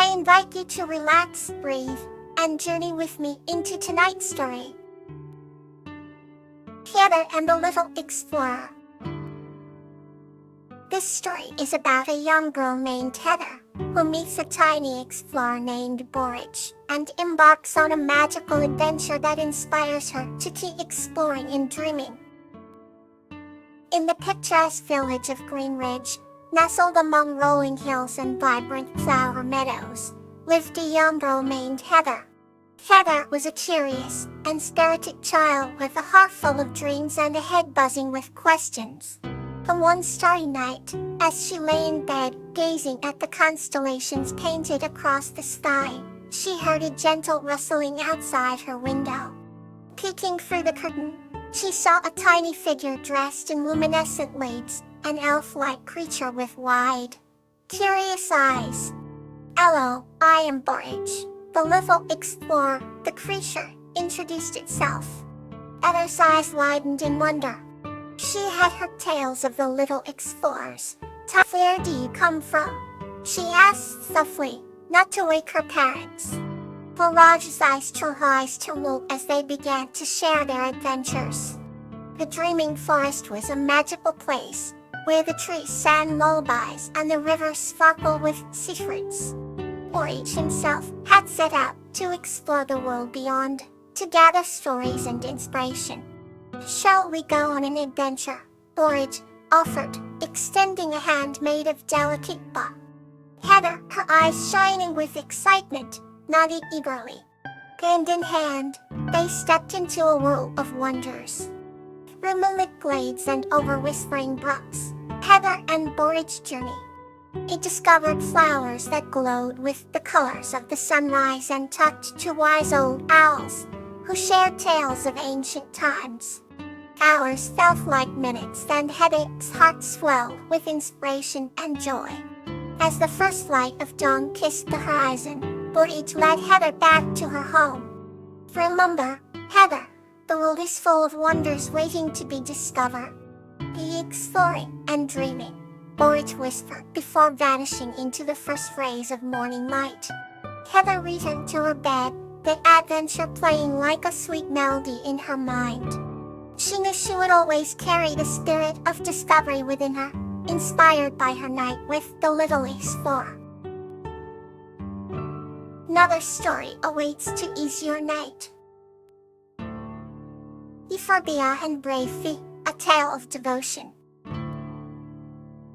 I invite you to relax, breathe, and journey with me into tonight's story. Heather and the Little Explorer. This story is about a young girl named Heather, who meets a tiny explorer named Boris, and embarks on a magical adventure that inspires her to keep exploring and dreaming. In the picturesque village of Green Ridge, nestled among rolling hills and vibrant flower meadows, lived a young girl named Heather. Heather was a curious and spirited child with a heart full of dreams and a head buzzing with questions. One starry night, as she lay in bed, gazing at the constellations painted across the sky, she heard a gentle rustling outside her window. Peeking through the curtain, she saw a tiny figure dressed in luminescent lights, an elf-like creature with wide, curious eyes. "Hello, I am Boris, the little explorer," the creature introduced itself. Heather's eyes widened in wonder. She had heard tales of the little explorers. "Where do you come from?" she asked softly, not to wake her parents. Boris's eyes to look as they began to share their adventures. The dreaming forest was a magical place, where the trees sang lullabies and the rivers sparkled with secrets. Boris himself had set out to explore the world beyond, to gather stories and inspiration. "Shall we go on an adventure?" Boris offered, extending a hand made of delicate bark. Heather, her eyes shining with excitement, nodded eagerly. Hand in hand, they stepped into a world of wonders. Through moonlit glades and over whispering brooks, Heather and Boris journeyed. He discovered flowers that glowed with the colors of the sunrise and talked to wise old owls, who shared tales of ancient times. Hours felt like minutes, and Heather's heart swelled with inspiration and joy. As the first light of dawn kissed the horizon, Boris led Heather back to her home. "Remember, Heather, the world is full of wonders waiting to be discovered. Be exploring and dreaming," Boris whispered before vanishing into the first rays of morning light. Heather returned to her bed, the adventure playing like a sweet melody in her mind. She knew she would always carry the spirit of discovery within her, inspired by her night with the little explorer. Another story awaits to ease your night. Euphorbia and Bravery, a tale of devotion.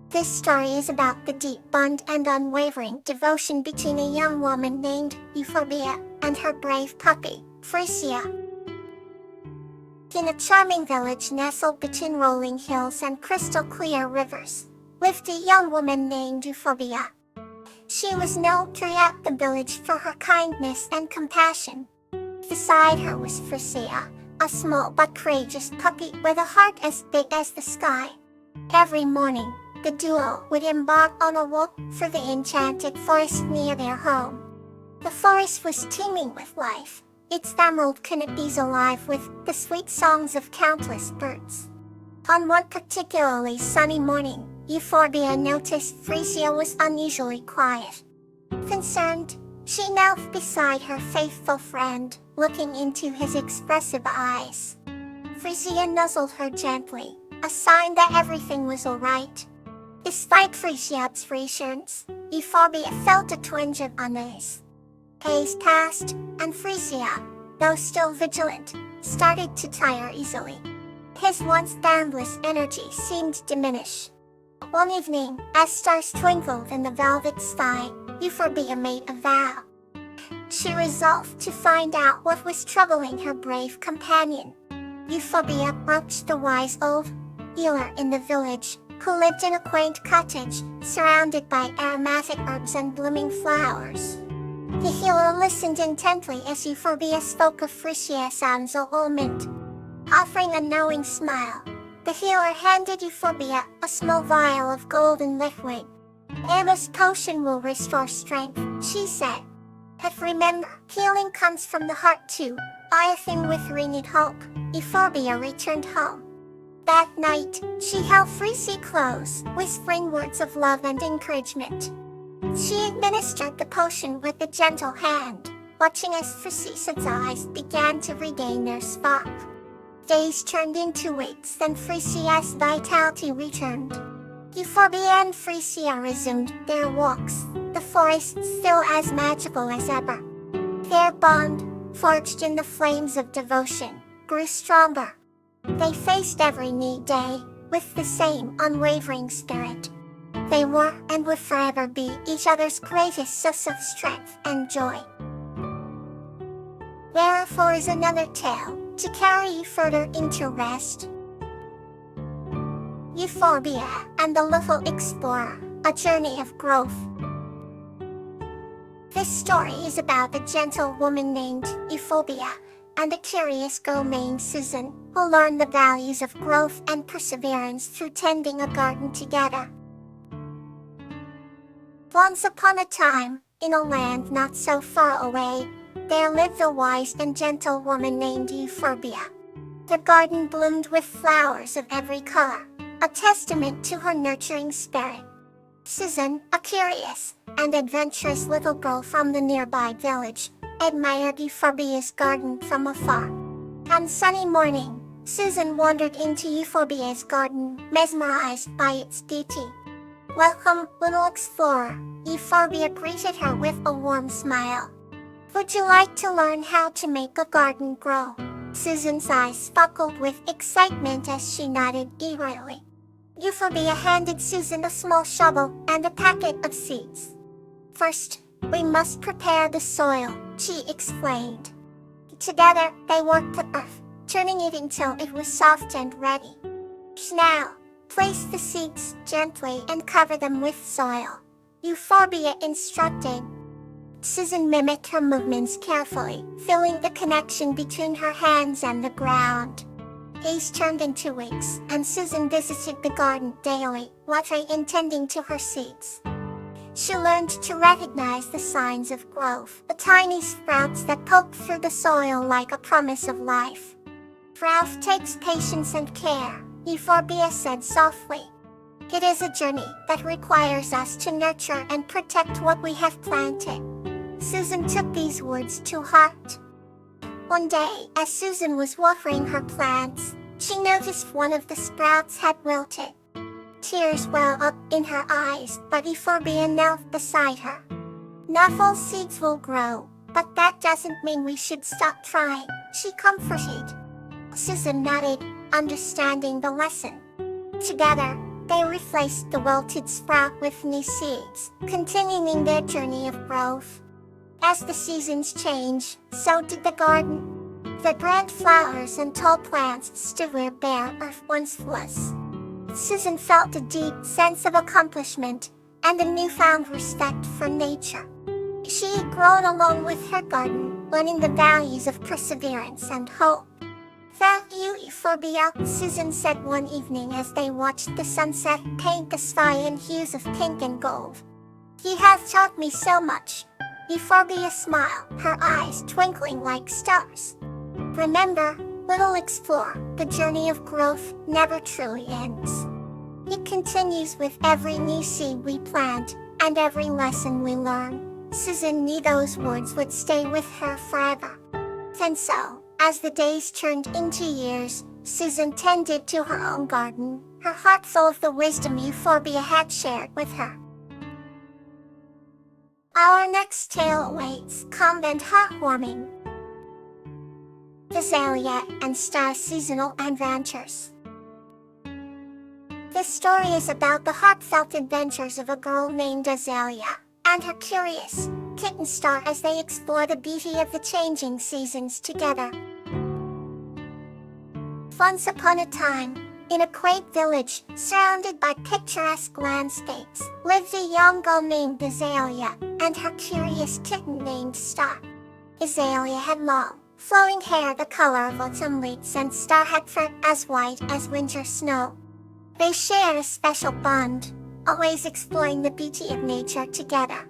This story is about the deep bond and unwavering devotion between a young woman named Euphorbia and her brave puppy, Frisia. In a charming village nestled between rolling hills and crystal-clear rivers, lived a young woman named Euphorbia. She was known throughout the village for her kindness and compassion. Beside her was Frisia, a small but courageous puppy with a heart as big as the sky. Every morning, the duo would embark on a walk through the enchanted forest near their home. The forest was teeming with life, its emerald canopies alive with the sweet songs of countless birds. On one particularly sunny morning, Euphorbia noticed Frisia was unusually quiet. Concerned, she knelt beside her faithful friend, looking into his expressive eyes. Frisia nuzzled her gently, a sign that everything was all right. Despite Frisia's reassurance, Euphorbia felt a twinge of unease. Days passed, and Frisia, though still vigilant, started to tire easily. His once boundless energy seemed to diminish. One evening, as stars twinkled in the velvet sky, Euphorbia made a vow. She resolved to find out what was troubling her brave companion. Euphorbia approached the wise old healer in the village, who lived in a quaint cottage, surrounded by aromatic herbs and blooming flowers. The healer listened intently as Euphorbia spoke of Frisia's ailment. Offering a knowing smile, the healer handed Euphorbia a small vial of golden liquid. "This potion will restore strength," she said. "But remember, healing comes from the heart too." Laughing with renewed hope, Euphorbia returned home. That night, she held Frisia close, whispering words of love and encouragement. She administered the potion with a gentle hand, watching as Frisia's eyes began to regain their spark. Days turned into weeks, and Frisia's vitality returned. Euphorbia and Frisia resumed their walks, the forest still as magical as ever. Their bond, forged in the flames of devotion, grew stronger. They faced every new day with the same unwavering spirit. They were and would forever be each other's greatest source of strength and joy. Wherefore is another tale to carry you further into rest. Euphorbia and the Little Explorer, a journey of growth. This story is about a gentle woman named Euphorbia and a curious girl named Susan, who learn the values of growth and perseverance through tending a garden together. Once upon a time, in a land not so far away, there lived a wise and gentle woman named Euphorbia. The garden bloomed with flowers of every color, a testament to her nurturing spirit. Susan, a curious and adventurous little girl from the nearby village, admired Euphorbia's garden from afar. One sunny morning, Susan wandered into Euphorbia's garden, mesmerized by its beauty. "Welcome, little explorer," Euphorbia greeted her with a warm smile. "Would you like to learn how to make a garden grow?" Susan's eyes sparkled with excitement as she nodded eagerly. Euphorbia handed Susan a small shovel and a packet of seeds. "First, we must prepare the soil," she explained. Together, they worked the earth, turning it until it was soft and ready. "Now, place the seeds gently and cover them with soil," Euphorbia instructed. Susan mimicked her movements carefully, feeling the connection between her hands and the ground. Days turned into weeks, and Susan visited the garden daily, watering and tending to her seeds. She learned to recognize the signs of growth, the tiny sprouts that poke through the soil like a promise of life. "Growth takes patience and care," Euphorbia said softly. "It is a journey that requires us to nurture and protect what we have planted." Susan took these words to heart. One day, as Susan was watering her plants, she noticed one of the sprouts had wilted. Tears welled up in her eyes, but Euphorbia knelt beside her. "Not all seeds will grow, but that doesn't mean we should stop trying," she comforted. Susan nodded, understanding the lesson. Together, they replaced the wilted sprout with new seeds, continuing their journey of growth. As the seasons changed, so did the garden. Vibrant flowers and tall plants stood where bare earth once was. Susan felt a deep sense of accomplishment and a newfound respect for nature. She had grown along with her garden, learning the values of perseverance and hope. "Thank you, Euphorbia," Susan said one evening as they watched the sunset paint the sky in hues of pink and gold. "You have taught me so much." Euphorbia smiled, her eyes twinkling like stars. "Remember, little explorer, the journey of growth never truly ends. It continues with every new seed we plant and every lesson we learn." Susan knew those words would stay with her forever. And so, as the days turned into years, Susan tended to her own garden, her heart full of the wisdom Euphorbia had shared with her. Our next tale awaits, calm and heartwarming. Azalea and Star Seasonal Adventures. This story is about the heartfelt adventures of a girl named Azalea and her curious kitten Star as they explore the beauty of the changing seasons together. Once upon a time, in a quaint village surrounded by picturesque landscapes, lived a young girl named Azalea and her curious kitten named Star. Azalea had long, flowing hair the color of autumn leaves, and Star had fur as white as winter snow. They shared a special bond, always exploring the beauty of nature together.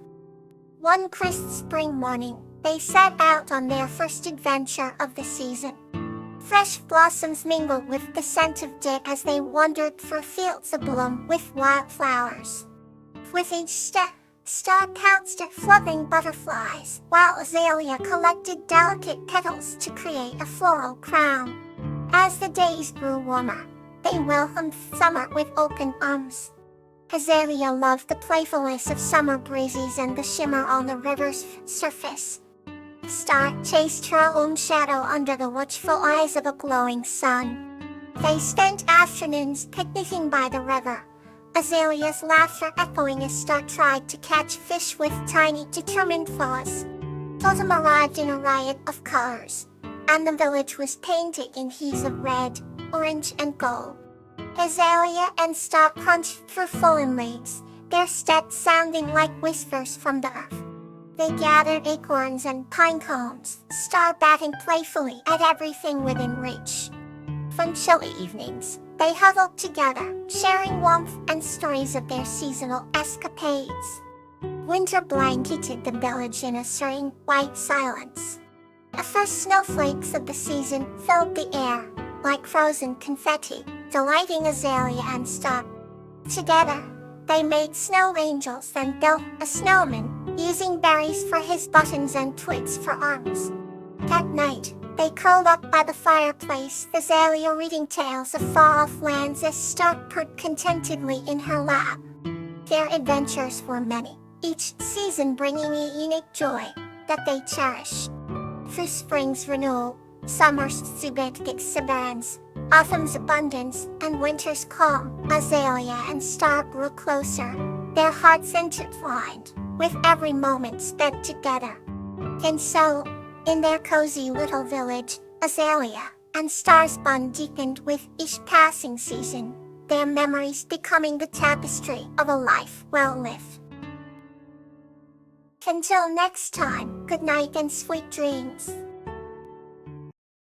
One crisp spring morning, they set out on their first adventure of the season. Fresh blossoms mingled with the scent of dew as they wandered through fields abloom with wildflowers. With each step, Star counted fluttering butterflies, while Azalea collected delicate petals to create a floral crown. As the days grew warmer, they welcomed summer with open arms. Azalea loved the playfulness of summer breezes and the shimmer on the river's surface. Star chased her own shadow under the watchful eyes of a glowing sun. They spent afternoons picnicking by the river, Azalea's laughter echoing as Star tried to catch fish with tiny, determined claws. Autumn arrived in a riot of colors, and the village was painted in hues of red, orange, and gold. Azalea and Star crunched through fallen leaves, their steps sounding like whispers from the earth. They gathered acorns and pine cones, Star batting playfully at everything within reach. From chilly evenings, they huddled together, sharing warmth and stories of their seasonal escapades. Winter blanketed the village in a serene, white silence. The first snowflakes of the season filled the air, like frozen confetti, delighting Azalea and Star. Together, they made snow angels and built a snowman, using berries for his buttons and twigs for arms. That night, they curled up by the fireplace, Azalea reading tales of far-off lands as Star purred contentedly in her lap. Their adventures were many, each season bringing a unique joy that they cherished. Through spring's renewal, summer's exuberance, autumn's abundance, and winter's calm, Azalea and Star grew closer, their hearts intertwined, with every moment spent together. And so, in their cozy little village, Azalea and Star's bond deepened with each passing season, their memories becoming the tapestry of a life well lived. Until next time, good night and sweet dreams.